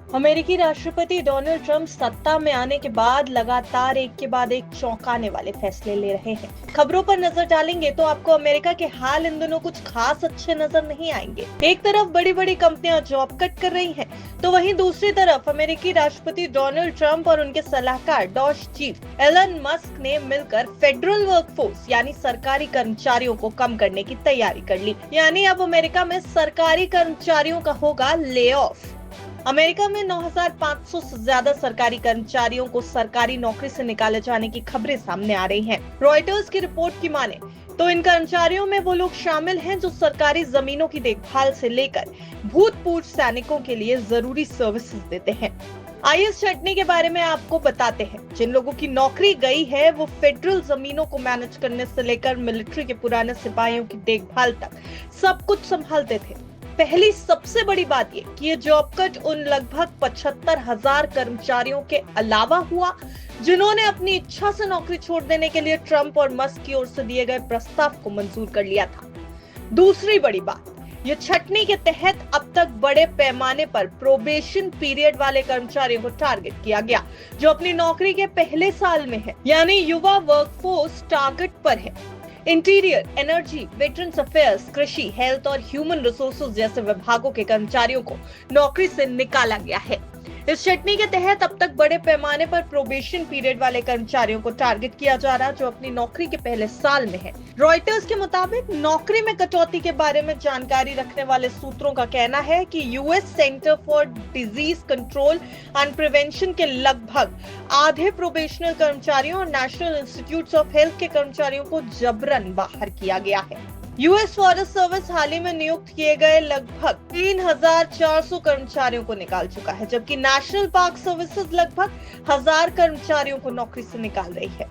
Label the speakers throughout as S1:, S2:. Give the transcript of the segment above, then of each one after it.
S1: अमेरिकी राष्ट्रपति Donald Trump सत्ता में आने के बाद लगातार एक के बाद एक चौंकाने वाले फैसले ले रहे हैं। खबरों पर नजर डालेंगे तो आपको अमेरिका के हाल इन दिनों कुछ खास अच्छे नजर नहीं आएंगे। एक तरफ बड़ी बड़ी कंपनियां जॉब कट कर रही हैं, तो वहीं दूसरी तरफ अमेरिकी राष्ट्रपति डोनाल्ड ट्रंप और उनके सलाहकार डॉज चीफ एलन मस्क ने मिलकर फेडरल वर्कफोर्स यानी सरकारी कर्मचारियों को कम करने की तैयारी कर ली। यानी अब अमेरिका में सरकारी कर्मचारियों का होगा ले ऑफ। अमेरिका में 9,500 से ज्यादा सरकारी कर्मचारियों को सरकारी नौकरी से निकाले जाने की खबरें सामने आ रही हैं। रॉयटर्स की रिपोर्ट की माने तो इन कर्मचारियों में वो लोग शामिल हैं जो सरकारी जमीनों की देखभाल से लेकर भूतपूर्व सैनिकों के लिए जरूरी सर्विसेज देते हैं। आइए इस छटनी के बारे में आपको बताते हैं। जिन लोगों की नौकरी गई है वो फेडरल जमीनों को मैनेज करने से लेकर मिलिट्री के पुराने सिपाहियों की देखभाल तक सब कुछ संभालते थे। पहली सबसे बड़ी बात ये कि ये जॉब कट उन लगभग 75,000 कर्मचारियों के अलावा हुआ जिन्होंने अपनी इच्छा से नौकरी छोड़ देने के लिए ट्रंप और मस्क की ओर से दिए गए प्रस्ताव को मंजूर कर लिया था। दूसरी बड़ी बात, ये छटनी के तहत अब तक बड़े पैमाने पर प्रोबेशन पीरियड वाले कर्मचारियों को टारगेट किया गया जो अपनी नौकरी के पहले साल में है, यानी युवा वर्कफोर्स टारगेट पर है। इंटीरियर, एनर्जी, वेटरन्स अफेयर्स, कृषि, हेल्थ और ह्यूमन रिसोर्सेज जैसे विभागों के कर्मचारियों को नौकरी से निकाला गया है। इस छटनी के तहत अब तक बड़े पैमाने पर प्रोबेशन पीरियड वाले कर्मचारियों को टारगेट किया जा रहा है जो अपनी नौकरी के पहले साल में है। रॉयटर्स के मुताबिक नौकरी में कटौती के बारे में जानकारी रखने वाले सूत्रों का कहना है कि US centre for disease control and prevention के लगभग आधे प्रोबेशनल कर्मचारियों और नेशनल इंस्टीट्यूट ऑफ हेल्थ के कर्मचारियों को जबरन बाहर किया गया है। यूएस फॉरेस्ट सर्विस हाल ही में नियुक्त किए गए लगभग 3,400 कर्मचारियों को निकाल चुका है, जबकि नेशनल पार्क सर्विसेज लगभग 1,000 कर्मचारियों को नौकरी से निकाल रही है।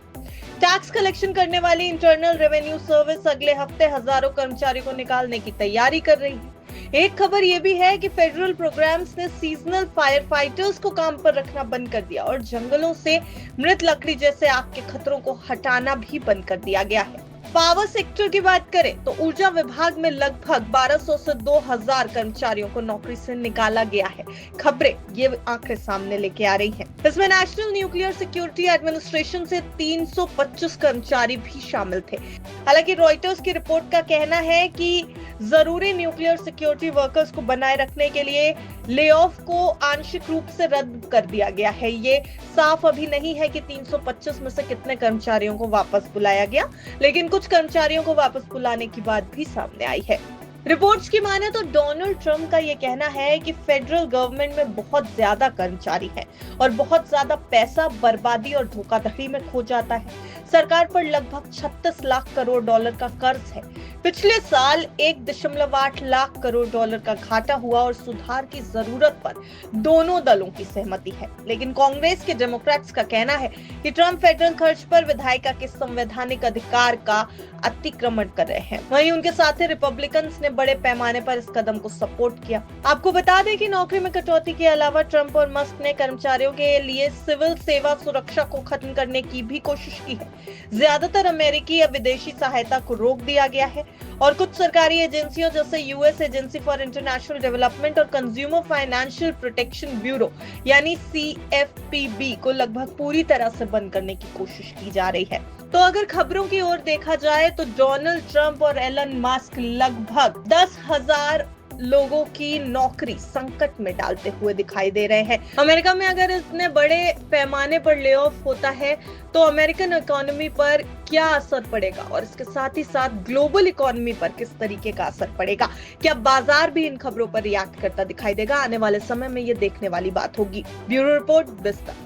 S1: टैक्स कलेक्शन करने वाली इंटरनल रेवेन्यू सर्विस अगले हफ्ते हजारों कर्मचारियों को निकालने की तैयारी कर रही है। एक खबर ये भी है कि फेडरल प्रोग्राम्स ने सीजनल फायर फाइटर्स को काम पर रखना बंद कर दिया और जंगलों से मृत लकड़ी जैसे आग के खतरों को हटाना भी बंद कर दिया गया है। पावर सेक्टर की बात करें तो ऊर्जा विभाग में लगभग 1,200 से 2,000 कर्मचारियों को नौकरी से निकाला गया है। खबरें ये आंकड़े सामने लेके आ रही हैं। इसमें नेशनल न्यूक्लियर सिक्योरिटी एडमिनिस्ट्रेशन से 325 कर्मचारी भी शामिल थे। हालांकि रॉयटर्स की रिपोर्ट का कहना है कि जरूरी न्यूक्लियर सिक्योरिटी वर्कर्स को बनाए रखने के लिए ले ऑफ को आंशिक रूप से रद्द कर दिया गया है। ये साफ अभी नहीं है कि 325 में से कितने कर्मचारियों को वापस बुलाया गया, लेकिन कुछ कर्मचारियों को वापस बुलाने की बात भी सामने आई है। रिपोर्ट्स की माने तो डोनाल्ड ट्रंप का ये कहना है कि फेडरल गवर्नमेंट में बहुत ज्यादा कर्मचारी हैं और बहुत ज्यादा पैसा बर्बादी और धोखाधड़ी में खो जाता है। सरकार पर लगभग 36 लाख करोड़ डॉलर का कर्ज है। पिछले साल 1.8 लाख करोड़ डॉलर का घाटा हुआ और सुधार की जरूरत पर दोनों दलों की सहमति है। लेकिन कांग्रेस के डेमोक्रेट्स का कहना है कि ट्रंप फेडरल खर्च पर विधायिका के संवैधानिक अधिकार का अतिक्रमण कर रहे हैं। वहीं उनके साथ रिपब्लिकन्स ने बड़े पैमाने पर इस कदम को सपोर्ट किया। आपको बता दें कि नौकरी में कटौती के अलावा ट्रंप और मस्क ने कर्मचारियों के लिए सिविल सेवा सुरक्षा को खत्म करने की भी कोशिश की है। ज्यादातर अमेरिकी या विदेशी सहायता को रोक दिया गया है और कुछ सरकारी एजेंसियों जैसे US agency for international development और कंज्यूमर फाइनेंशियल प्रोटेक्शन ब्यूरो यानी CFPB को लगभग पूरी तरह से बंद करने की कोशिश की जा रही है। तो अगर खबरों की ओर देखा जाए तो डोनाल्ड ट्रंप और एलन मस्क लगभग 10,000 लोगों की नौकरी संकट में डालते हुए दिखाई दे रहे हैं। अमेरिका में अगर इतने बड़े पैमाने पर ले ऑफ होता है तो अमेरिकन इकोनॉमी पर क्या असर पड़ेगा और इसके साथ ही साथ ग्लोबल इकोनॉमी पर किस तरीके का असर पड़ेगा, क्या बाजार भी इन खबरों पर रिएक्ट करता दिखाई देगा? आने वाले समय में ये देखने वाली बात होगी। ब्यूरो रिपोर्ट, बिस्तर।